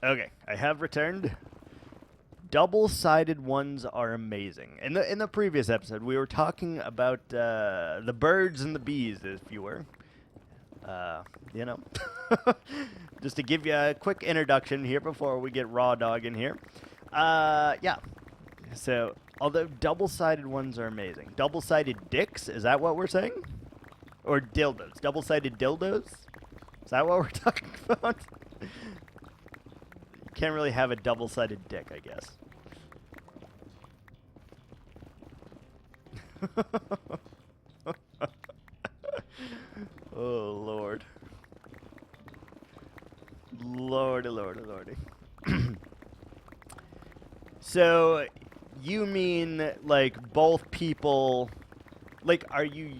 Okay, I have returned. Double-sided ones are amazing. In the previous episode, we were talking about the birds and the bees, if you were. You know, just to give you a quick introduction here before we get Raw Dog in here. Yeah. So, although double-sided ones are amazing. Double-sided dicks, is that what we're saying? Or dildos? Double-sided dildos? Is that what we're talking about? You can't really have a double-sided dick, I guess. Oh, Lord. Lordy, lordy, lordy. So, you mean, like, both people... Like, are you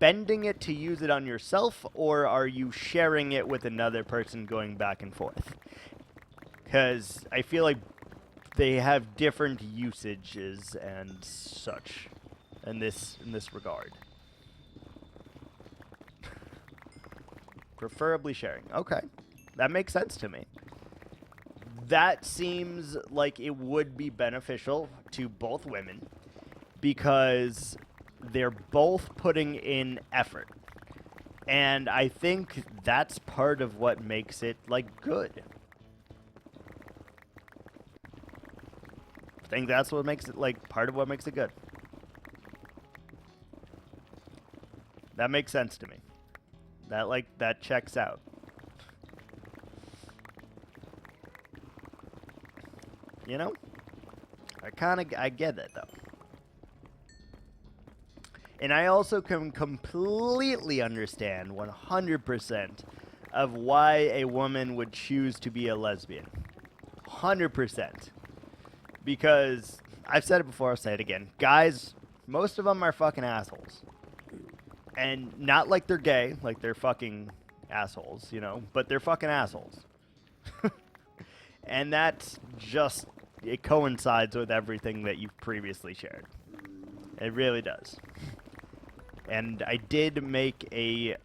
bending it to use it on yourself, or are you sharing it with another person going back and forth? Because I feel like they have different usages and such in this regard. Preferably sharing. Okay. That makes sense to me. That seems like it would be beneficial to both women because they're both putting in effort. And I think that's part of what makes it, like, good. I think that's what makes it, like, part of what makes it good. That makes sense to me. That, like, that checks out. You know? I get it, though. And I also can completely understand 100% of why a woman would choose to be a lesbian. 100%. Because, I've said it before, I'll say it again. Guys, most of them are fucking assholes. And not like they're gay, like they're fucking assholes, you know, but they're fucking assholes. And that's just, it coincides with everything that you've previously shared. It really does. And I did make a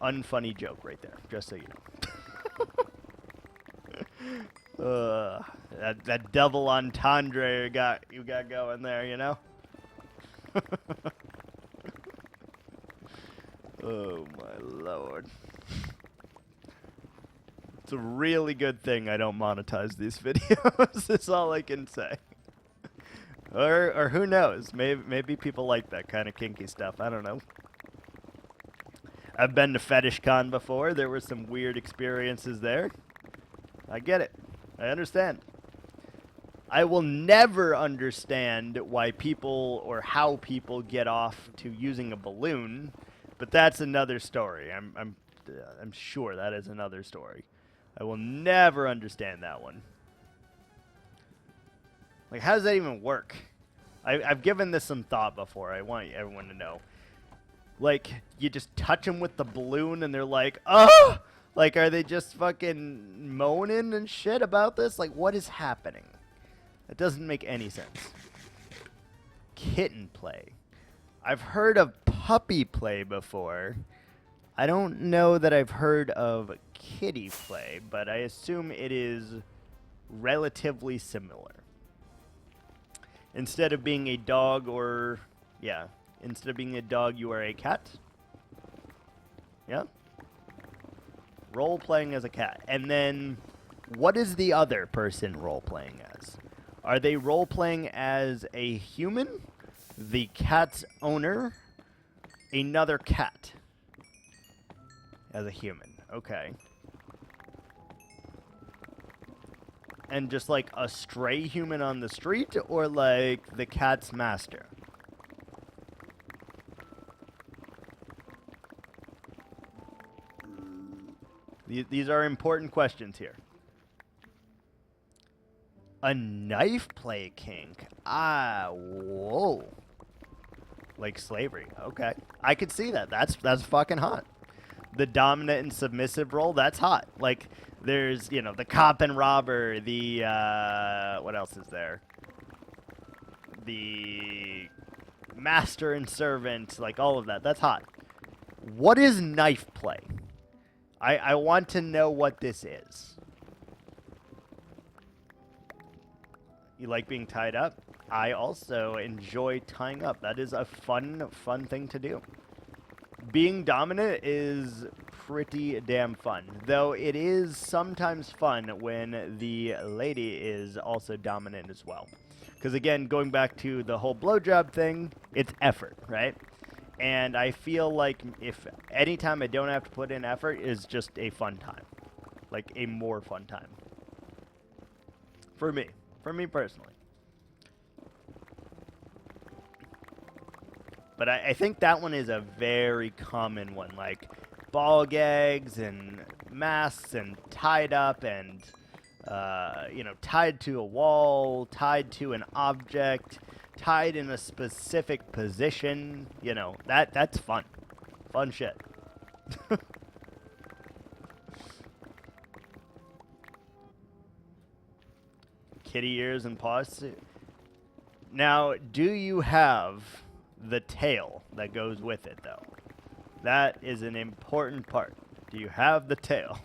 unfunny joke right there, just so you know. That double entendre you got going there, you know? Oh my lord. It's a really good thing I don't monetize these videos. That's all I can say. Or who knows? Maybe people like that kind of kinky stuff. I don't know. I've been to Fetish Con before. There were some weird experiences there. I get it. I understand. I will never understand why people or how people get off to using a balloon, but that's another story. I'm sure that is another story. I will never understand that one. Like, how does that even work? I've given this some thought before. I want everyone to know. Like, you just touch them with the balloon and they're like, oh! Like, are they just fucking moaning and shit about this? Like, what is happening? That doesn't make any sense. Kitten play. I've heard of puppy play before. I don't know that I've heard of kitty play, but I assume it is relatively similar. Instead of being a dog or... Yeah. Instead of being a dog, you are a cat. Yeah. Role-playing as a cat. And then, what is the other person role-playing as? Are they role-playing as a human, the cat's owner, another cat? As a human. Okay. And just like a stray human on the street, or like the cat's master? These are important questions here. A knife play kink. Ah, whoa. Like slavery. Okay. I could see that. That's fucking hot. The dominant and submissive role, that's hot. Like, there's, you know, the cop and robber, the, what else is there? The master and servant, like all of that. That's hot. What is knife play? I want to know what this is. You like being tied up? I also enjoy tying up. That is a fun thing to do. Being dominant is pretty damn fun, though it is sometimes fun when the lady is also dominant as well. Because again, going back to the whole blowjob thing, it's effort, right? And I feel like if anytime I don't have to put in effort is just a fun time. Like a more fun time. For me personally. But I think that one is a very common one, like ball gags and masks and tied up and, you know, tied to a wall, tied to an object, tied in a specific position. You know, that's fun. Fun shit. Kitty ears and paws. Now, do you have the tail that goes with it, though? That is an important part. Do you have the tail?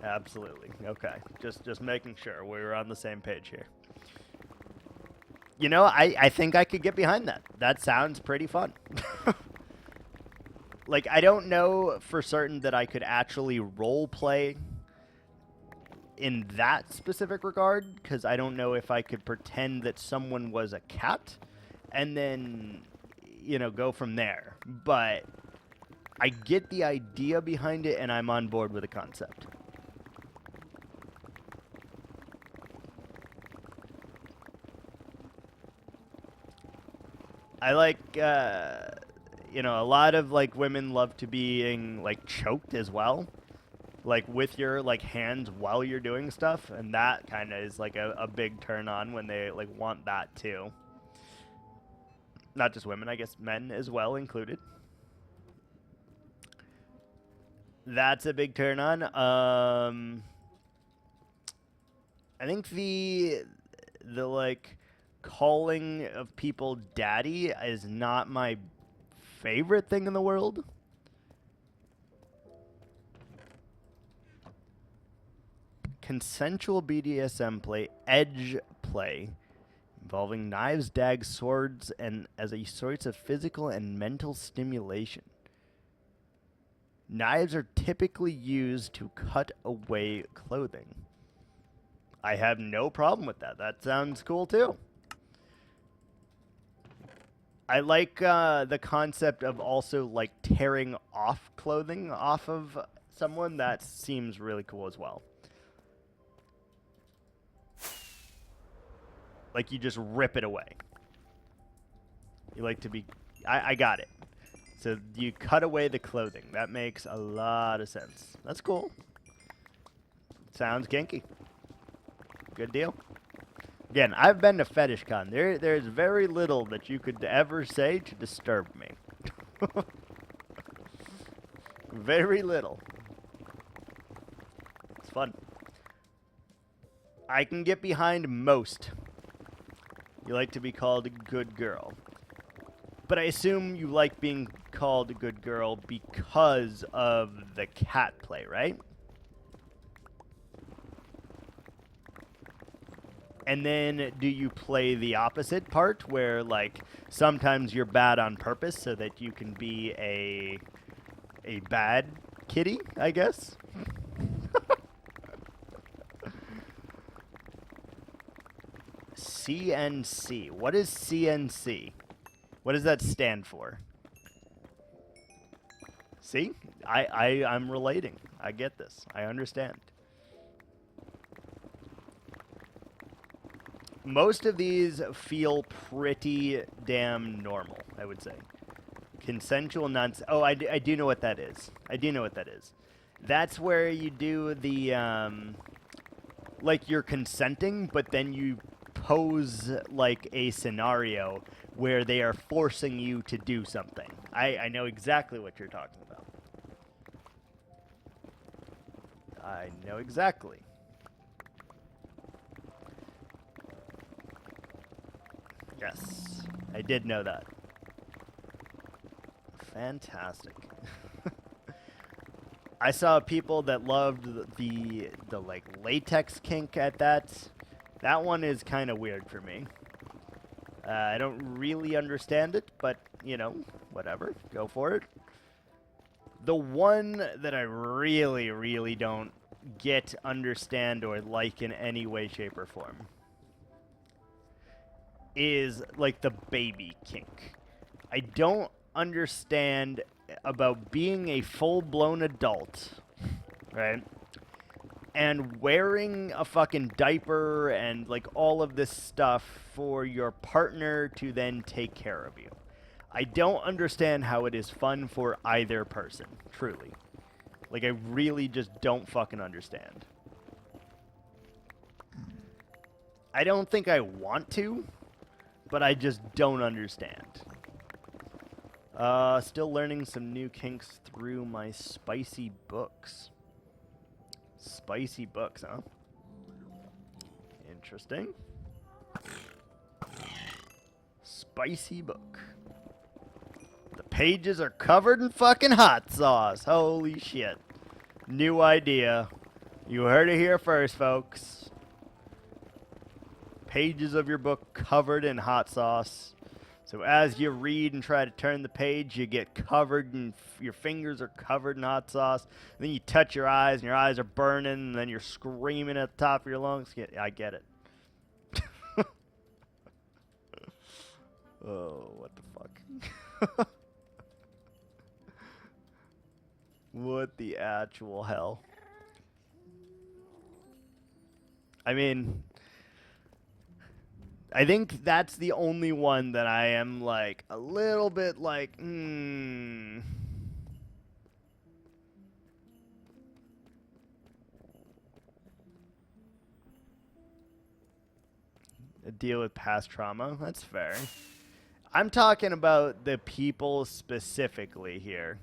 Absolutely. Okay. Just making sure we're on the same page here. You know, I think I could get behind that. That sounds pretty fun. Like, I don't know for certain that I could actually role play in that specific regard, because I don't know if I could pretend that someone was a cat and then, you know, go from there. But I get the idea behind it, and I'm on board with the concept. I like, you know, a lot of, like, women love to being, like, choked as well. Like, with your, like, hands while you're doing stuff. And that kind of is, like, a big turn on when they, like, want that, too. Not just women, I guess men as well included. That's a big turn on. I think the like, calling of people daddy is not my favorite thing in the world. Consensual BDSM play, edge play, involving knives, dags, swords, and as a source of physical and mental stimulation. Knives are typically used to cut away clothing. I have no problem with that. That sounds cool too. I like the concept of also, like, tearing off clothing off of someone. That seems really cool as well. Like, you just rip it away. You like to be... I got it. So you cut away the clothing. That makes a lot of sense. That's cool. Sounds kinky. Good deal. Again, I've been to Fetish Con. There's very little that you could ever say to disturb me. Very little. It's fun. I can get behind most. You like to be called a good girl. But I assume you like being called a good girl because of the cat play, right? And then do you play the opposite part where, like, sometimes you're bad on purpose so that you can be a bad kitty, I guess? CNC. What is CNC? What does that stand for? See? I'm relating. I get this. I understand. Most of these feel pretty damn normal, I would say. Consensual nonsense. Oh, I do know what that is. I do know what that is. That's where you do the, like, you're consenting, but then you pose, like, a scenario where they are forcing you to do something. I know exactly what you're talking about. I know exactly. Yes, I did know that. Fantastic. I saw people that loved the like latex kink at that. That one is kind of weird for me. I don't really understand it, but you know, whatever. Go for it. The one that I really, really don't get, understand, or like in any way, shape, or form is like the baby kink. I don't understand about being a full-blown adult, right? And wearing a fucking diaper and like all of this stuff for your partner to then take care of you. I don't understand how it is fun for either person, truly. Like, I really just don't fucking understand. I don't think I want to, but I just don't understand. Still learning some new kinks through my spicy books. Spicy books, huh? Interesting. Spicy book. The pages are covered in fucking hot sauce. Holy shit. New idea. You heard it here first, folks. Pages of your book covered in hot sauce. So as you read and try to turn the page, you get covered in, your fingers are covered in hot sauce. And then you touch your eyes and your eyes are burning, and then you're screaming at the top of your lungs. Yeah, I get it. Oh, what the fuck? What the actual hell? I mean, I think that's the only one that I am like a little bit like, deal with past trauma. That's fair. I'm talking about the people specifically here.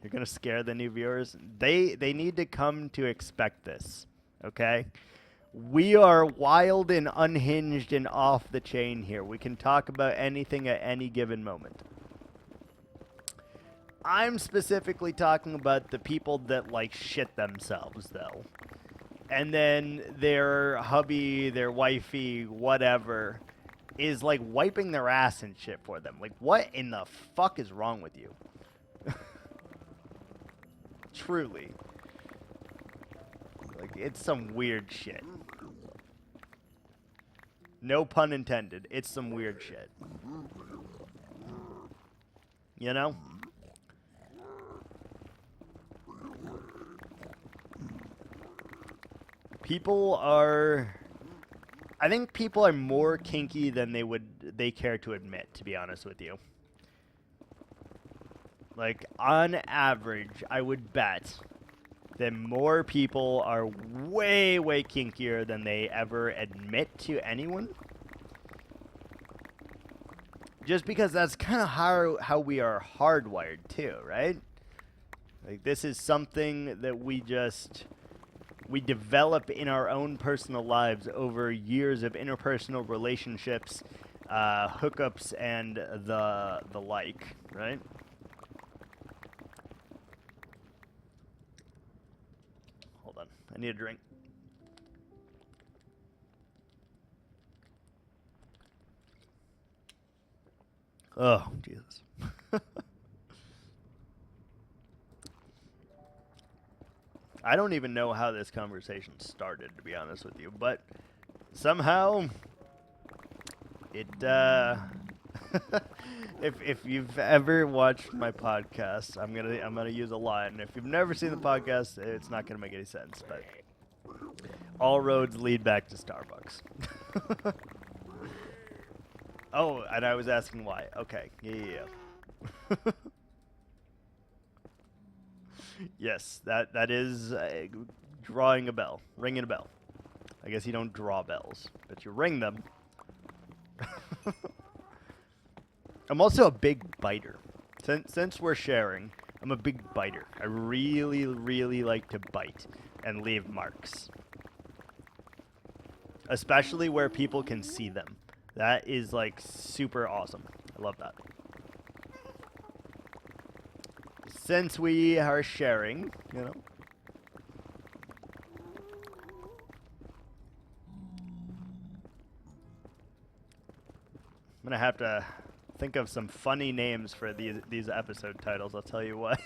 You're gonna scare the new viewers. They need to come to expect this. Okay? We are wild and unhinged and off the chain here. We can talk about anything at any given moment. I'm specifically talking about the people that like shit themselves though. And then their hubby, their wifey, whatever, is like wiping their ass and shit for them. Like, what in the fuck is wrong with you? Truly. Like, it's some weird shit. No pun intended. It's some weird shit. You know? People are... I think people are more kinky than they care to admit, to be honest with you. Like, on average, I would bet that more people are way, way kinkier than they ever admit to anyone. Just because that's kind of how we are hardwired too, right? Like, this is something that we develop in our own personal lives over years of interpersonal relationships, hookups, and the like, right? Hold on, I need a drink. Oh, Jesus. I don't even know how this conversation started, to be honest with you, but somehow it, if you've ever watched my podcast, I'm gonna use a line. If you've never seen the podcast, it's not gonna make any sense, but all roads lead back to Starbucks. Oh, and I was asking why. Okay, yeah. Yes, that is drawing a bell, ringing a bell. I guess you don't draw bells, but you ring them. I'm also a big biter. Since we're sharing, I'm a big biter. I really, really like to bite and leave marks. Especially where people can see them. That is like super awesome. I love that. since we are sharing, you know. I'm gonna have to think of some funny names for these episode titles. I'll tell you what,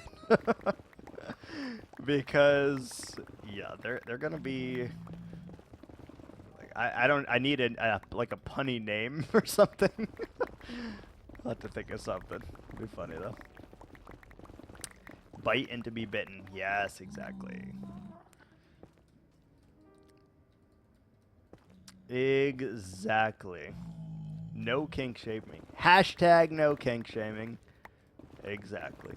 because yeah, they're gonna be. I need like a punny name or something. I'll have to think of something. It'd be funny though. Bite and to be bitten. Yes, exactly. Exactly. No kink shaming. Hashtag no kink shaming. Exactly.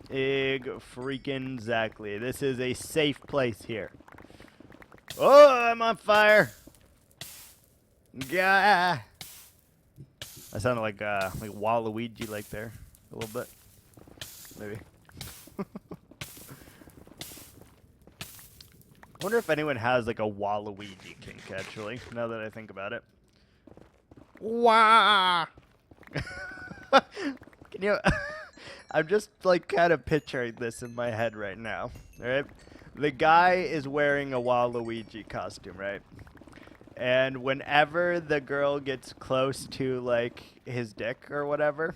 Freaking exactly. This is a safe place here. Oh, I'm on fire. Gah. I sounded like Waluigi like there a little bit. Maybe. I wonder if anyone has like a Waluigi kink actually, now that I think about it. Wah! Can you I'm just like kind of picturing this in my head right now. Alright? The guy is wearing a Waluigi costume, right? And whenever the girl gets close to like his dick or whatever,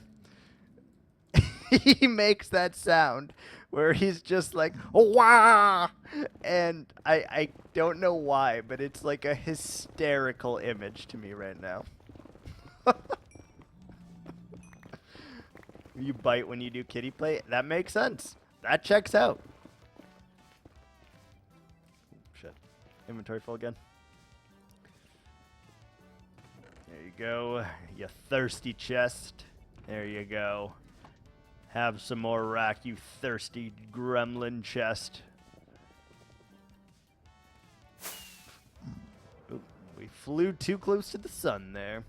he makes that sound where he's just like, wah! And I don't know why, but it's like a hysterical image to me right now. You bite when you do kitty play? That makes sense. That checks out. Shit. Inventory full again. There you go. You thirsty chest. There you go. Have some more rack, you thirsty gremlin chest. Oop, we flew too close to the sun there.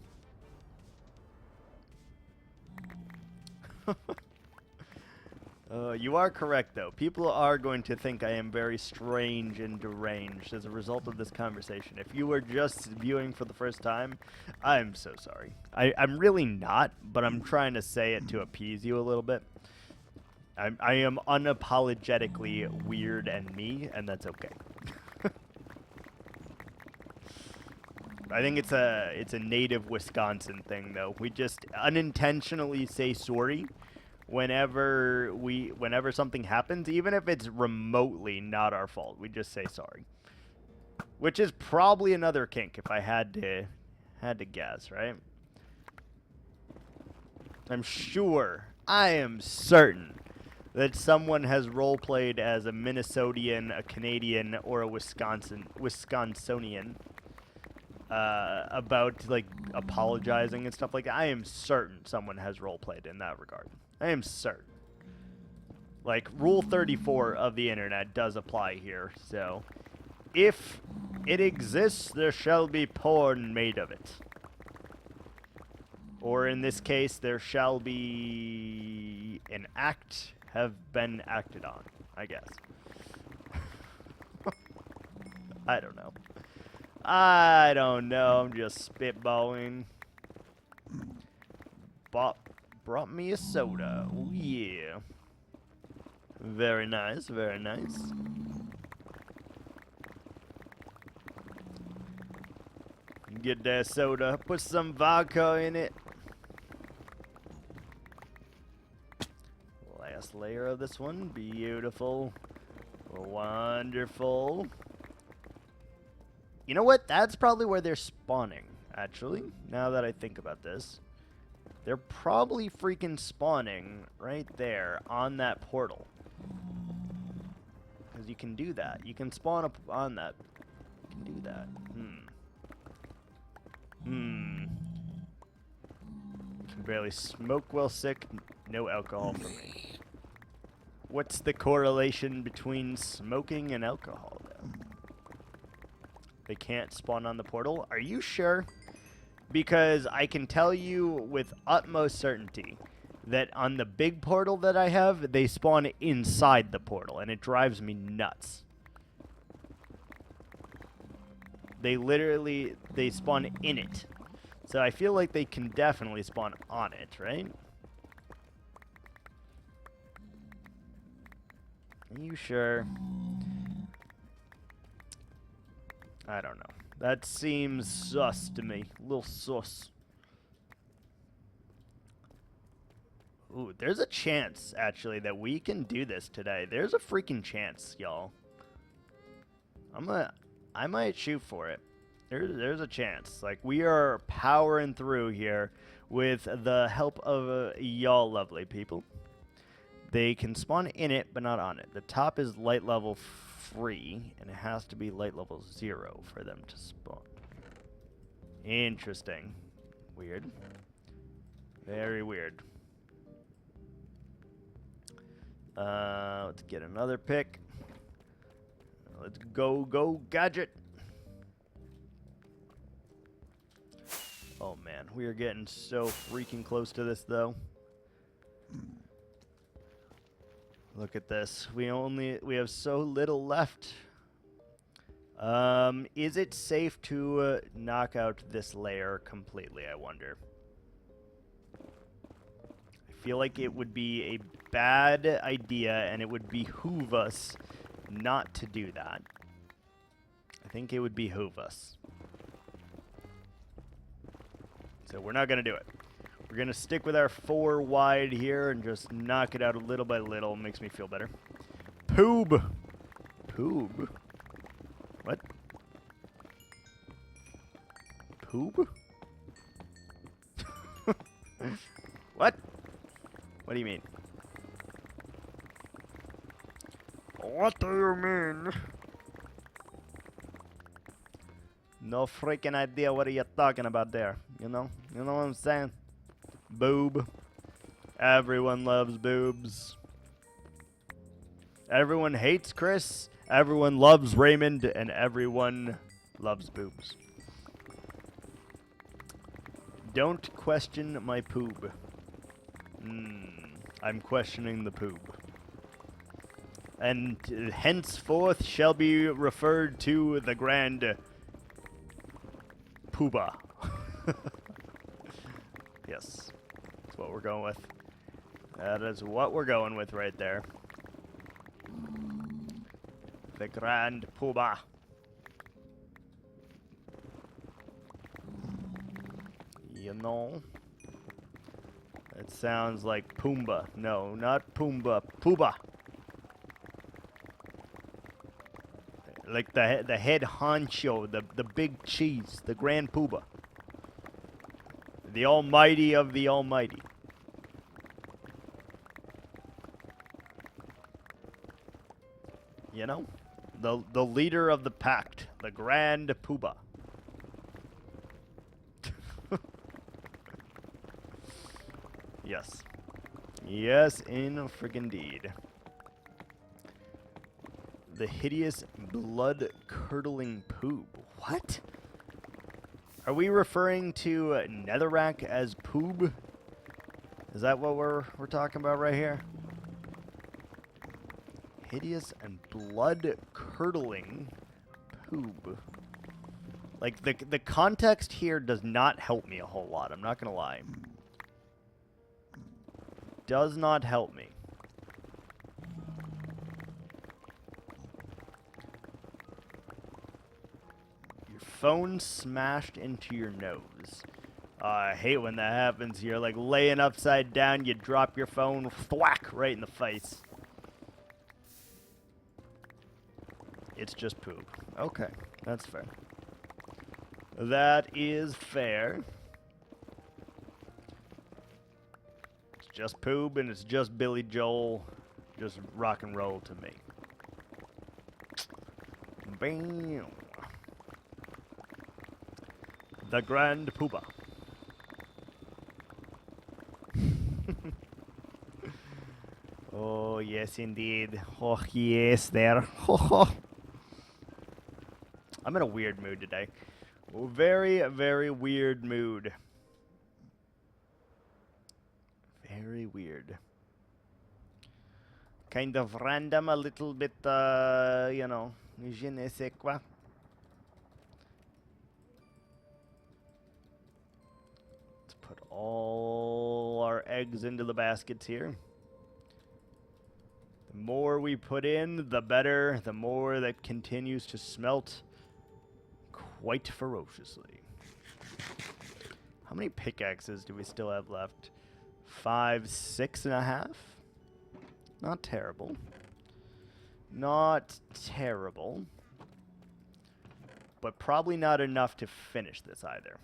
You are correct, though. People are going to think I am very strange and deranged as a result of this conversation. If you were just viewing for the first time, I'm so sorry. I'm really not, but I'm trying to say it to appease you a little bit. I am unapologetically weird and me, and that's okay. I think it's a native Wisconsin thing, though. We just unintentionally say sorry whenever something happens, even if it's remotely not our fault. We just say sorry, which is probably another kink if I had to guess, right? I'm sure, I am certain that someone has role-played as a Minnesotian, a Canadian, or a Wisconsinian about, like, apologizing and stuff like that. I am certain someone has role-played in that regard. I am certain. Like, Rule 34 of the internet does apply here, so if it exists, there shall be porn made of it. Or in this case, there shall be an act have been acted on, I guess. I don't know. I don't know. I'm just spitballing. Brought me a soda. Oh, yeah. Very nice, very nice. Get that soda. Put some vodka in it. Last layer of this one. Beautiful. Wonderful. You know what? That's probably where they're spawning, actually, now that I think about this. They're probably freaking spawning right there on that portal. Because you can do that. You can spawn up on that. You can do that. Can barely smoke while sick. No alcohol for me. What's the correlation between smoking and alcohol, though? They can't spawn on the portal? Are you sure? Because I can tell you with utmost certainty that on the big portal that I have, they spawn inside the portal, and it drives me nuts. They spawn in it. So I feel like they can definitely spawn on it, right? Are you sure? I don't know. That seems sus to me. A little sus. Ooh, there's a chance, actually, that we can do this today. There's a freaking chance, y'all. I might shoot for it. There's a chance. Like, we are powering through here with the help of y'all lovely people. They can spawn in it, but not on it. The top is light level 3, and it has to be light level 0 for them to spawn. Interesting. Weird. Very weird. Let's get another pick. Let's go, gadget. Oh man, we are getting so freaking close to this though. Look at this. We have so little left. Is it safe to knock out this layer completely, I wonder? I feel like it would be a bad idea and it would behoove us not to do that. I think it would behoove us. So we're not going to do it. We're going to stick with our 4 wide here and just knock it out a little by little. Makes me feel better. Poob. Poob. What? Poob? What? What do you mean? What do you mean? No freaking idea what are you talking about there. You know what I'm saying? Boob. Everyone loves boobs. Everyone hates Chris. Everyone loves Raymond. And everyone loves boobs. Don't question my poob. I'm questioning the poob. And henceforth shall be referred to the grand Pooba. Yes, that's what we're going with. That is what we're going with right there. The grand Pooba. You know, it sounds like Pumbaa. No, not Pumbaa. Pooba. Like the head honcho, the big cheese, the grand Pooba. The almighty of the almighty. You know? The leader of the pact, the grand Pooba. Yes. Yes, in friggin' deed. The hideous blood-curdling poob. What? Are we referring to Netherrack as poob? Is that what we're talking about right here? Hideous and blood-curdling poob. Like, the context here does not help me a whole lot. I'm not gonna lie. Does not help me. Your phone smashed into your nose. I hate when that happens. You're like laying upside down, you drop your phone, thwack, right in the face. It's just poop. Okay, that's fair. That is fair. It's just poop and it's just Billy Joel. Just rock and roll to me. Bam. The Grand Pooba. Oh, yes, indeed. Oh, yes, there. I'm in a weird mood today. Very, very weird mood. Very weird. Kind of random, a little bit, you know, je ne sais quoi. Let's put all our eggs into the baskets here. The more we put in, the better. The more that continues to smelt quite ferociously. How many pickaxes do we still have left? 5, 6.5? Not terrible. Not terrible. But probably not enough to finish this either.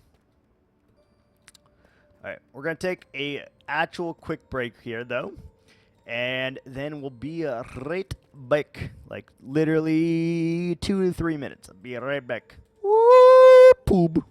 Alright, we're going to take a actual quick break here, though. And then we'll be right back. Like, literally 2 to 3 minutes. I'll be right back. Whoop, poob.